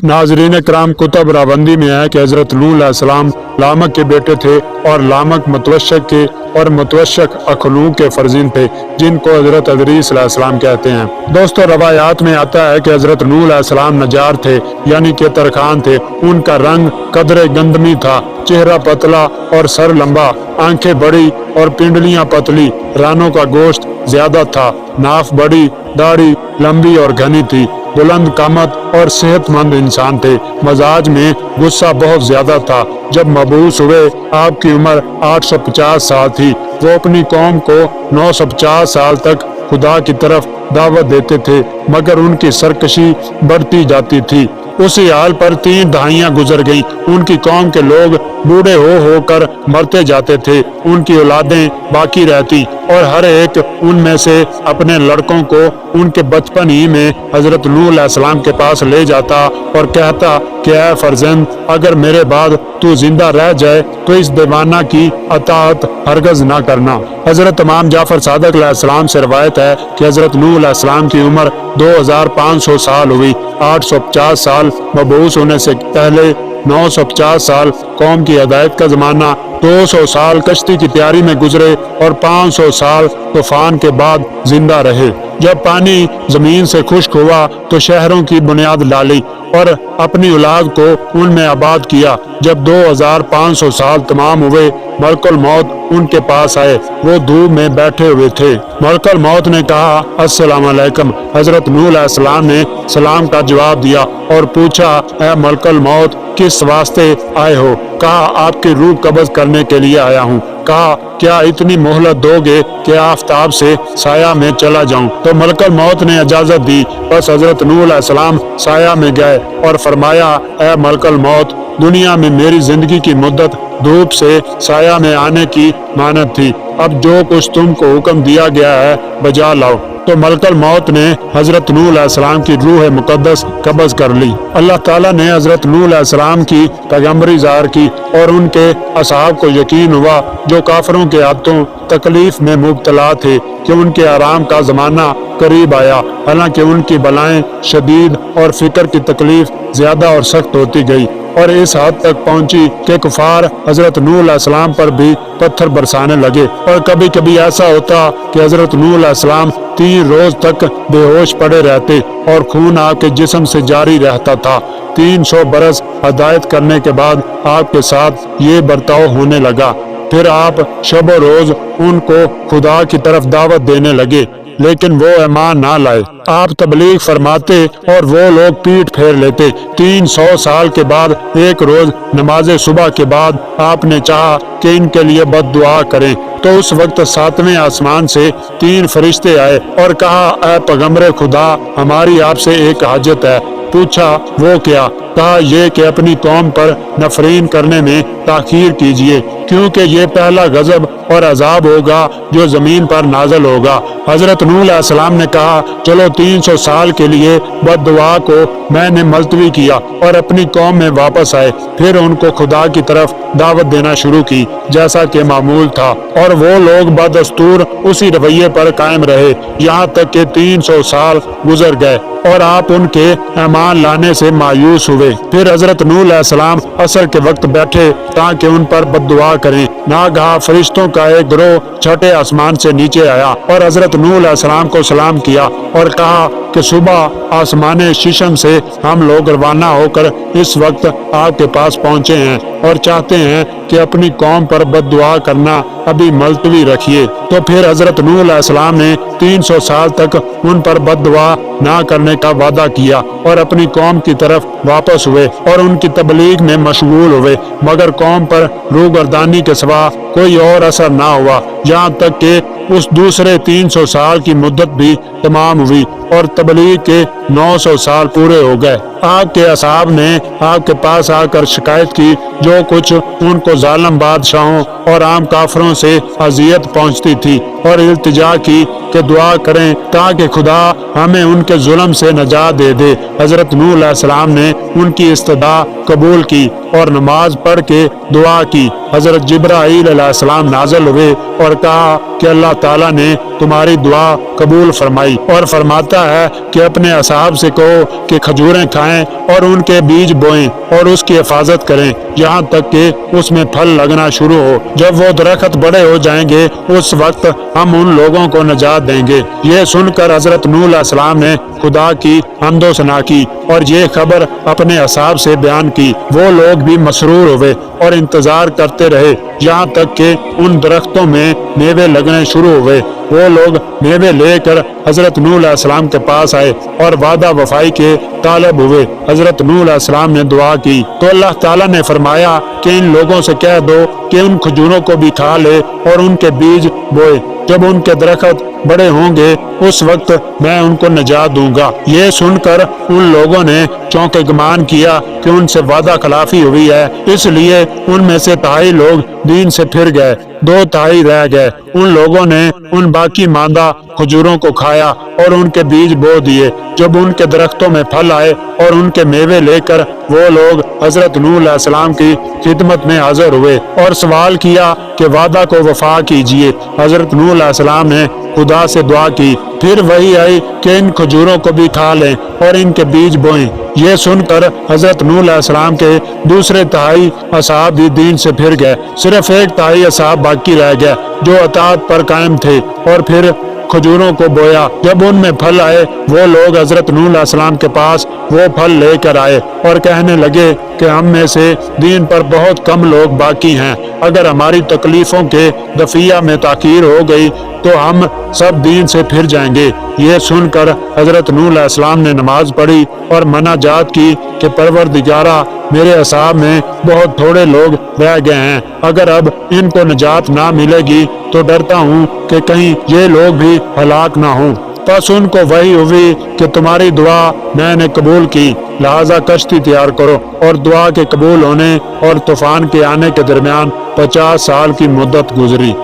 नाजरीन कराम, कुतुब रावंदी में है कि हज़रत नूह अलैहिस्सलाम लामक के बेटे थे और लामक मुतवश्शिक के और मुतवश्शिक अखलूक के फर्जिंद थे, जिनको हज़रत इदरीस अलैहिस्सलाम कहते हैं। दोस्तों, रवायात में आता है कि हज़रत नूह अलैहिस्सलाम नजार थे, यानी कि तरखान थे। उनका रंग कदरे गंदमी था, चेहरा पतला और सर लंबा, आंखें बड़ी और पिंडलियां पतली, रानों का गोश्त ज्यादा था, नाफ बड़ी, दाढ़ी लंबी और घनी थी, बुलंद कामत और सेहतमंद इंसान थे। मजाज में गुस्सा बहुत ज्यादा था। जब मबूस हुए आपकी उम्र 850 साल थी। वो अपनी कौम को 950 साल तक खुदा की तरफ दावत देते थे, मगर उनकी सरकशी बढ़ती जाती थी। उसी हाल पर 3 दहाइयां गुजर गईं। उनकी कौम के लोग बूढ़े होकर मरते जाते थे, उनकी औलादें बाकी रहती और हर एक उनमें से अपने लड़कों को उनके बचपन ही में हजरत नूह अलैहिस्सलाम के पास ले जाता और कहता कि ऐ फर्जंद, अगर मेरे बाद तू जिंदा रह जाए तो इस दीवाना की अताअत हरगज ना करना। हजरत इमाम जाफर सादिक अलैहिस्सलाम से रवायत है कि हजरत नूह अलैहिस्सलाम की उम्र 2500 साल हुई। 850 साल मबूस होने से पहले, 950 साल कौम की हिदायत का जमाना, 200 साल कश्ती की तैयारी में गुजरे और 500 साल तूफान के बाद जिंदा रहे। जब पानी जमीन से खुश्क हुआ तो शहरों की बुनियाद डाली और अपनी औलाद को उनमें आबाद किया। जब 2500 साल तमाम हुए, मलकुल मौत उनके पास आए। वो धूप में बैठे हुए थे। मलकुल मौत ने कहा, अस्सलाम अलैकुम। हजरत नूह अलैहिस्सलाम ने सलाम का जवाब दिया और पूछा, ऐ मलकुल मौत, किस वास्ते आए हो? कहा, आपकी रूह कब्ज करने के लिए आया हूँ। कहा, क्या इतनी मोहलत दोगे कि आफताब से साया में चला जाऊं? तो मलकुल मौत ने इजाजत दी। बस हजरत नूह अलैहिस्सलाम साया में गए और फरमाया, ऐ मलकुल मौत, दुनिया में मेरी जिंदगी की मुद्दत धूप से साया में आने की मानत थी। अब जो कुछ तुमको हुक्म दिया गया है बजा लाओ। तो मलकुल मौत ने हजरत नूह अलैहिस्सलाम की रूह मुकद्दस कब्ज कर ली। अल्लाह ताला ने हजरत नूह अलैहिस्सलाम की पैगम्बरी ज़ाहिर की और उनके असहाब को यकीन हुआ जो काफिरों के हाथों तकलीफ में मुब्तला थे कि उनके आराम का जमाना करीब आया। हालांकि उनकी बलाएं शदीद और फिक्र की तकलीफ ज्यादा और सख्त होती गई और इस हद तक पहुंची कि कुफार हजरत नूह अलैहिस्सलाम पर भी पत्थर बरसाने लगे। और कभी कभी ऐसा होता कि हजरत नूह अलैहिस्सलाम 3 रोज तक बेहोश पड़े रहते और खून आपके जिस्म से जारी रहता था। 300 बरस हिदायत करने के बाद आपके साथ ये बर्ताव होने लगा। फिर आप शब रोज उनको खुदा की तरफ दावत देने लगे, लेकिन वो ईमान ना लाए। आप तबलीग फरमाते और वो लोग पीठ फेर लेते। 300 साल के बाद एक रोज नमाज सुबह के बाद आपने चाहा कि इनके लिए बद्दुआ करें, तो उस वक्त 7वें आसमान से 3 फरिश्ते आए और कहा, ऐ पैगम्बरे खुदा, हमारी आपसे एक हाजत है। पूछा, वो क्या? कहा, ये कि अपनी कौम पर नफरीन करने में ताखीर कीजिए, क्योंकि ये पहला गजब और अजाब होगा जो जमीन पर नाजल होगा। हजरत नूह अलैहिस्सलाम ने कहा, चलो 300 साल के लिए बद्दुआ को मैंने मुलतवी किया और अपनी कौम में वापस आए। फिर उनको खुदा की तरफ दावत देना शुरू की जैसा कि मामूल था, और वो लोग बदस्तूर उसी रवैये पर कायम रहे यहाँ तक कि 300 साल गुजर गए और आप उनके ईमान लाने से मायूस हुए। फिर हजरत नूह अलैहिस्सलाम असर के वक्त बैठे ताकि उन पर बद्दुआ करें। नागहा फरिश्तों का एक गिरोह छठे आसमान से नीचे आया और हजरत नूह अलैहिस्सलाम को सलाम किया और कहा कि सुबह आसमान शीशम से हम लोग रवाना होकर इस वक्त आपके पास पहुँचे हैं और चाहते हैं कि अपनी कौम पर बद्दुआ करना अभी मुलतवी रखिए। तो फिर हजरत नूह अलैहिस्सलाम ने 300 साल तक उन पर बद्दुआ ना करने का वादा किया और अपनी कौम की तरफ वापस हुए और उनकी तबलीग में मशगूल हुए, मगर कौम पर रूगर्दानी के सिवा कोई और असर ना हुआ, यहाँ तक कि उस दूसरे 300 साल की मुद्दत भी तमाम हुई और तबलीग के 900 साल पूरे हो गए। आपके असहाब ने आपके पास आकर शिकायत की जो कुछ उनको जालिम बादशाहों और आम काफरों से अजियत पहुंचती थी, और इल्तिजा की कि दुआ करें ताकि खुदा हमें उनके जुल्म से नजात दे दे। हजरत नूह अलैहिस्सलाम ने उनकी इस्तदा कबूल की और नमाज पढ़ के दुआ की। हजरत जिब्राईल अलैहिस्सलाम नाज़िल हुए और कहा कि अल्लाह ताला ने तुम्हारी दुआ कबूल फरमाई और फरमाता है कि अपने असहाब से कहो कि खजूरें खाएं और उनके बीज बोएं और उसकी हिफाजत करें यहाँ तक कि उसमें फल लगना शुरू हो। जब वो दरख्त बड़े हो जाएंगे उस वक्त हम उन लोगों को निजात देंगे। ये सुनकर हजरत नूह अलैहिस्सलाम ने खुदा की हम्दो सना की और ये खबर अपने असहाब से बयान की। वो लोग भी मसरूर हुए और इंतजार करते रहे यहाँ तक कि उन दरख्तों में मेवे लगने शुरू हुए। वो लोग मेवे लेकर हजरत नूह अलैहिस्सलाम के पास आए और वादा वफाई के तालब हुए। हजरत नूह अलैहिस्सलाम ने दुआ की तो अल्लाह ताला ने फरमाया कि इन लोगों से कह दो कि उन खजूरों को भी खा ले और उनके बीज बोए। जब उनके दरख्त बड़े होंगे उस वक्त मैं उनको निजात दूंगा। ये सुनकर उन लोगों ने चौंके गुमान किया कि उनसे वादा खिलाफी हुई है, इसलिए उनमें से तिहाई लोग दीन से फिर गए, 2 तिहाई रह गए। उन लोगों ने उन बाकी मांदा खजूरों को खाया और उनके बीज बो दिए। जब उनके दरख्तों में फल आए और उनके मेवे लेकर वो लोग हजरत नूह अलैहिस्सलाम की खिदमत में हाजिर हुए और सवाल किया कि वादा को वफा कीजिए। हजरत नूह अलैहिस्सलाम ने खुदा से दुआ की, फिर वही आई कि इन खजूरों को भी खा लें और इनके बीज बोएं। ये सुनकर हजरत नूह अलैहिस्सलाम के दूसरे तिहाई असहाब भी दीन से फिर गए। सिर्फ 1 तिहाई असहाब बाकी रह गए जो अतात पर कायम थे और फिर खजूरों को बोया। जब उनमें फल आए वो लोग हजरत नूह अलैहिस्सलाम के पास वो फल लेकर आए और कहने लगे कि हम में से दीन पर बहुत कम लोग बाकी हैं। अगर हमारी तकलीफों के दफिया में ताकीर हो गई तो हम सब दीन से फिर जाएंगे। ये सुनकर हजरत नूह अलैहिस्सलाम ने नमाज पढ़ी और मनाजात की कि परवरदिगारा मेरे असहाब में बहुत थोड़े लोग रह गए हैं, अगर अब इनको निजात ना मिलेगी तो डरता हूँ कि कहीं ये लोग भी हलाक ना हों। बस उनको वही हुई कि तुम्हारी दुआ मैंने कबूल की, लिहाजा कश्ती तैयार करो। और दुआ के कबूल होने और तूफान के आने के दरमियान 50 साल की मुद्दत गुजरी।